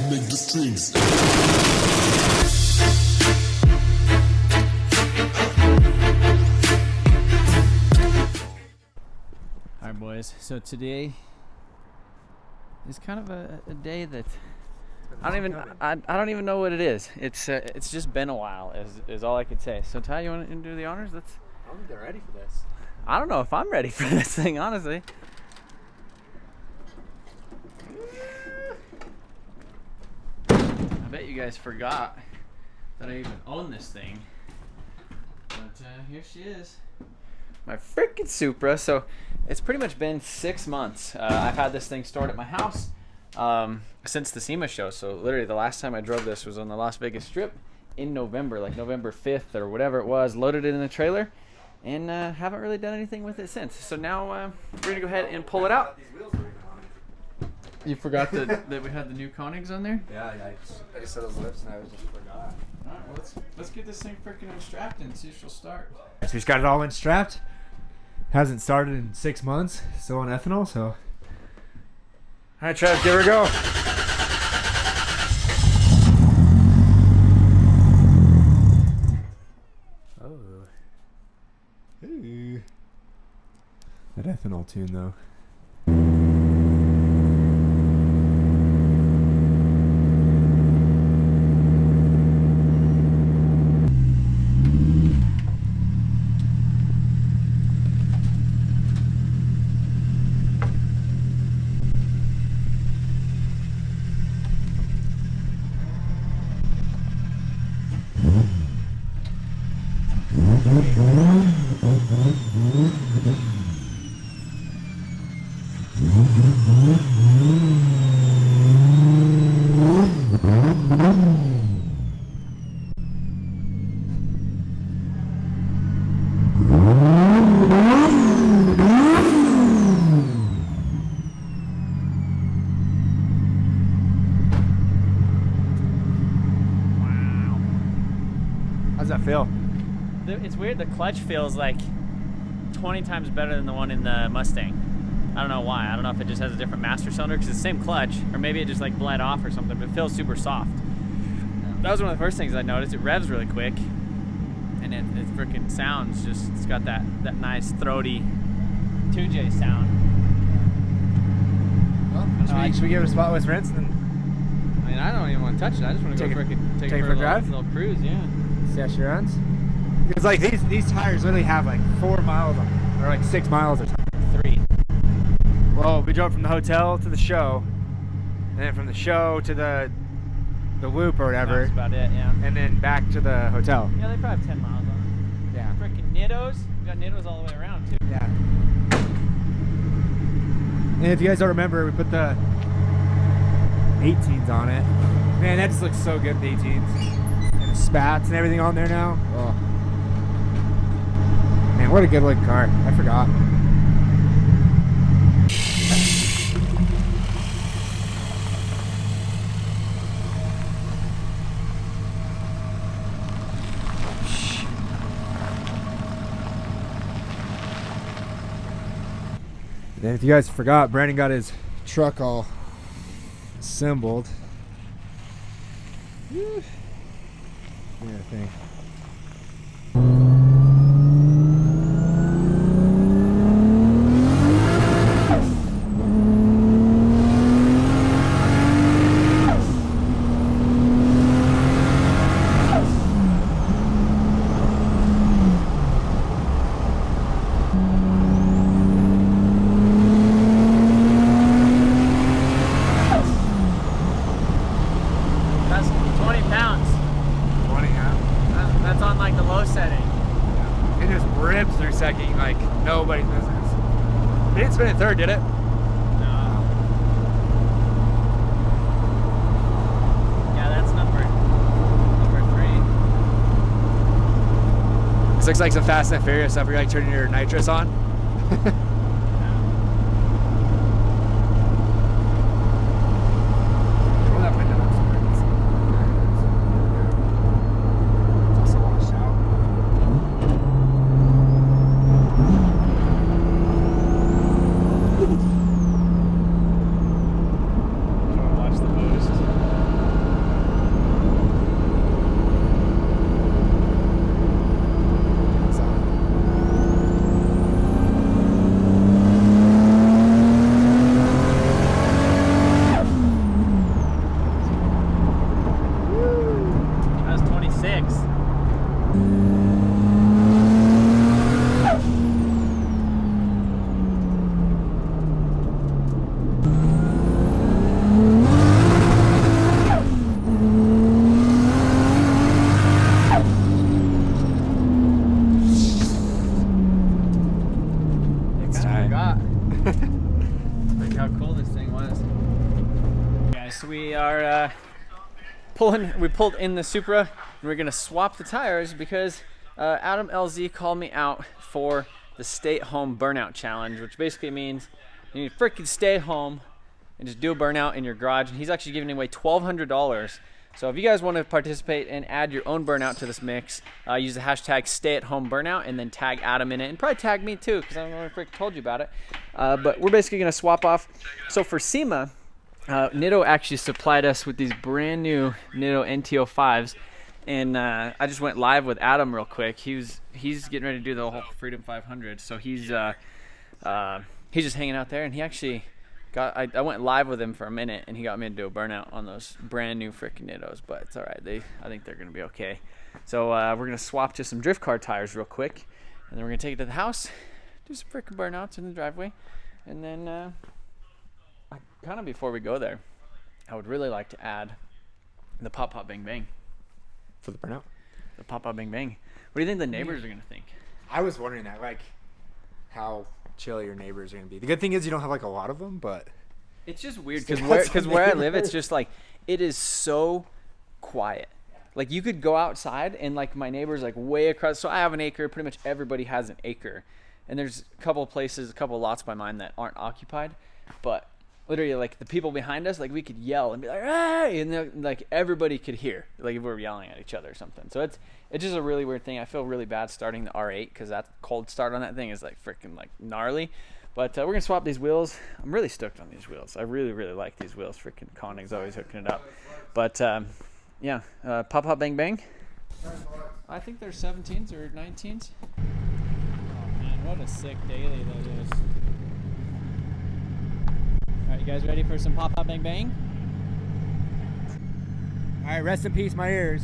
make the strings. Alright boys, so today is kind of a day that I don't even know what it is. It's just been a while is all I could say. So Ty, you want to do the honors? I don't think they're ready for this. I don't know if I'm ready for this thing, honestly. I bet you guys forgot that I even own this thing. But here she is. My freaking Supra. So it's pretty much been 6 months. I've had this thing stored at my house since the SEMA show. So literally the last time I drove this was on the Las Vegas Strip in November, like November 5th or whatever it was. Loaded it in the trailer and haven't really done anything with it since. So now we're gonna go ahead and pull it out. You forgot that we had the new Koenigs on there? Yeah, I said those lips and I just forgot. Alright, well, let's get this thing freaking unstrapped and see if she'll start. So we just got it all unstrapped. Hasn't started in 6 months. Still on ethanol, so. All right, Trev, give her a go. Oh. Ooh. That ethanol tune, though. How's that feel? It's weird, the clutch feels like 20 times better than the one in the Mustang. I don't know why. I don't know if it just has a different master cylinder because it's the same clutch, or maybe it just like bled off or something, but it feels super soft. That was one of the first things I noticed. It revs really quick, and it freaking sounds just, it's got that nice throaty 2J sound. Well, should we give it a spotless rinse? I mean, I don't even want to touch it. I just want to go take it for a drive? Little cruise, yeah. See how she runs? Because like these tires literally have like 4 miles on them, or like 6 miles or something. 3. Well, we drove from the hotel to the show, and then from the show to the loop or whatever. That's about it, yeah. And then back to the hotel. Yeah, they probably have 10 miles on them. Yeah. Freaking nittos. We got nittos all the way around, too. Yeah. And if you guys don't remember, we put the 18s on it. Man, that just looks so good, the 18s. And the spats and everything on there now. Oh. Man, what a good looking car. I forgot. And if you guys forgot, Brandon got his truck all assembled. Whew. Yeah, I think. That's 20 pounds. 20, yeah. That's on like the low setting. It just rips through second like nobody's business. It didn't spin in third, did it? No. Yeah, that's number 3. This looks like some Fast and Furious stuff where you're like turning your nitrous on. guys, we are we pulled in the Supra, and we're gonna swap the tires because Adam LZ called me out for the stay at home burnout challenge, which basically means you need to freaking stay home and just do a burnout in your garage. And he's actually giving away $1,200. So if you guys want to participate and add your own burnout to this mix, use the hashtag #StayAtHomeBurnout and then tag Adam in it, and probably tag me too, because I don't know if Rick told you about it. But we're basically going to swap off. So for SEMA, Nitto actually supplied us with these brand new Nitto NTO5s, and I just went live with Adam real quick. He's getting ready to do the whole Freedom 500, so he's just hanging out there, and he actually I went live with him for a minute, and he got me to do a burnout on those brand new freaking Nittos, but it's all right. I think they're going to be okay. So we're going to swap to some drift car tires real quick, and then we're going to take it to the house, do some freaking burnouts in the driveway, and then kind of before we go there, I would really like to add the Pop Pop Bang Bang. For the burnout? The Pop Pop Bang Bang. What do you think the neighbors are going to think? I was wondering that, like, how chill your neighbors are going to be. The good thing is you don't have, like, a lot of them, but... It's just weird because where I live, it's just like, it is so quiet. Like, you could go outside and, like, my neighbor's, like, way across. So I have an acre. Pretty much everybody has an acre. And there's a couple places, a couple lots by mine that aren't occupied. But literally, like, the people behind us, like, we could yell and be like, hey! And, then, like, everybody could hear. Like, if we were yelling at each other or something. So it's just a really weird thing. I feel really bad starting the R8 because that cold start on that thing is, like, freaking, like, gnarly. But we're going to swap these wheels. I'm really stoked on these wheels. I really, really like these wheels. Freaking Konig's always hooking it up. But, yeah, Pop Pop Bang Bang. I think they're 17s or 19s. Oh, man, what a sick daily that is. All right, you guys ready for some Pop Pop Bang Bang? All right, rest in peace, my ears.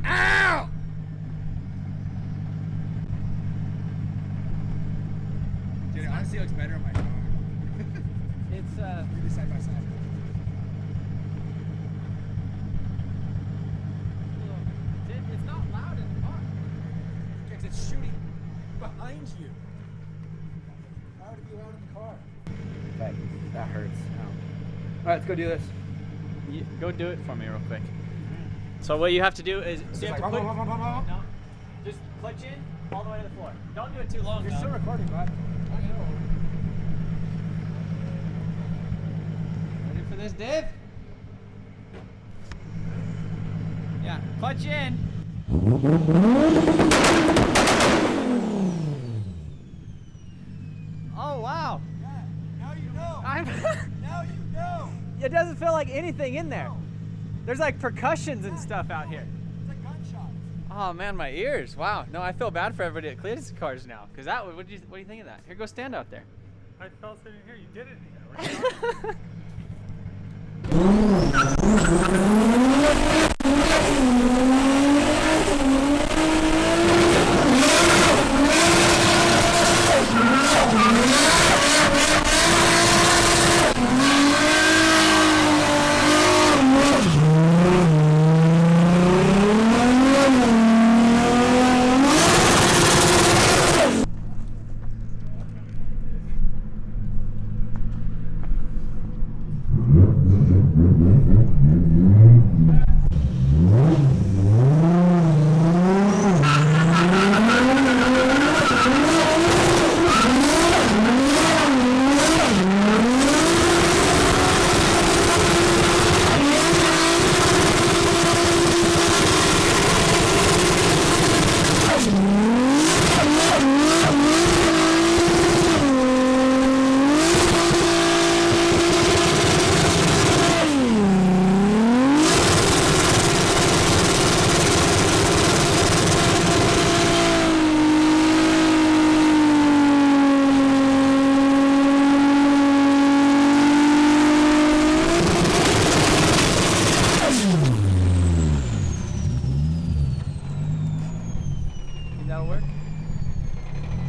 Ow! Dude, it honestly looks better on my phone. It's, Really side by side. it's not loud in the car. Because it's shooting behind you. Why would it be loud in the car? That hurts. All right, let's go do this. Go do it for me real quick. So what you have to do is Just you have like, to no, just clutch in all the way to the floor. Don't do it too long. you're though. still recording, bud. I know. Ready for this, Dave? Yeah, clutch in. Oh wow! Yeah, now you know. Now you know. It doesn't feel like anything in there. There's like percussions and stuff out here. It's like gunshots. Oh man, my ears! Wow. No, I feel bad for everybody at Cleetus and Cars now, because that. What do you think of that? Here, go stand out there. I felt it in here. You did it.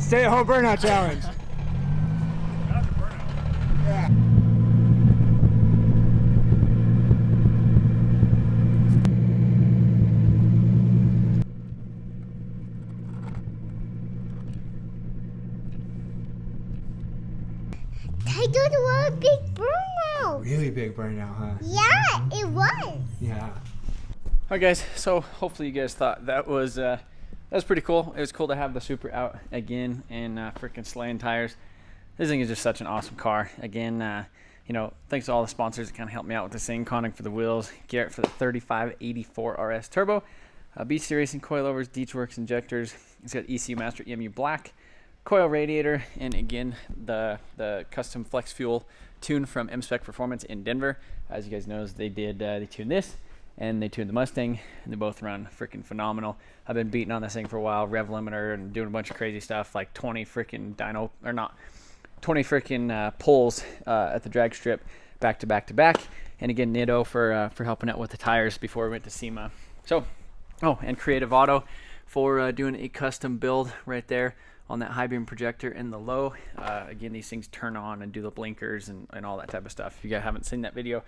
Stay-at-home burnout challenge. Not the burnout. Yeah. I thought it was a big burnout. Really big burnout, huh? Yeah, it was. Yeah. Alright guys, so hopefully you guys thought that was pretty cool. It was cool to have the Supra out again and freaking slaying tires. This thing is just such an awesome car. Again, you know, thanks to all the sponsors that kind of helped me out with this thing. Konig for the wheels, Garrett for the 3584 RS Turbo, BC Racing coilovers, Deechworks injectors. It's got ECU Master EMU Black, Koyo Radiator, and again the custom flex fuel tune from M-Spec Performance in Denver. As you guys know, they tuned this and they tuned the Mustang, and they both run freaking phenomenal. I've been beating on this thing for a while, rev limiter and doing a bunch of crazy stuff, like 20 freaking pulls at the drag strip back to back to back. And again, Nido for helping out with the tires before we went to SEMA. So, oh, and Creative Auto for doing a custom build right there on that high beam projector in the low. Again, these things turn on and do the blinkers and all that type of stuff. If you guys haven't seen that video,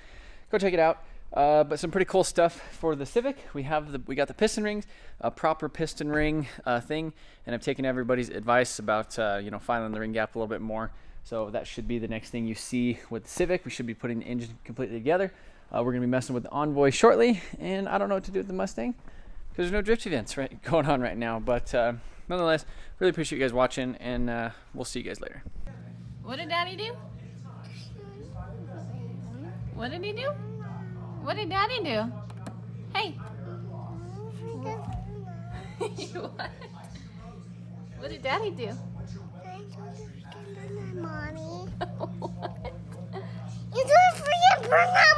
go check it out. But some pretty cool stuff for the Civic. We got the piston rings, a proper piston ring thing, and I've taken everybody's advice about you know, filing the ring gap a little bit more. So that should be the next thing you see with the Civic. We should be putting the engine completely together. We're gonna be messing with the Envoy shortly, and I don't know what to do with the Mustang because there's no drift events going on right now. But nonetheless, really appreciate you guys watching, and we'll see you guys later. What did Daddy do? What did he do? What did Daddy do? Hey. What? What did Daddy do? Mommy. It's a freaking burnout.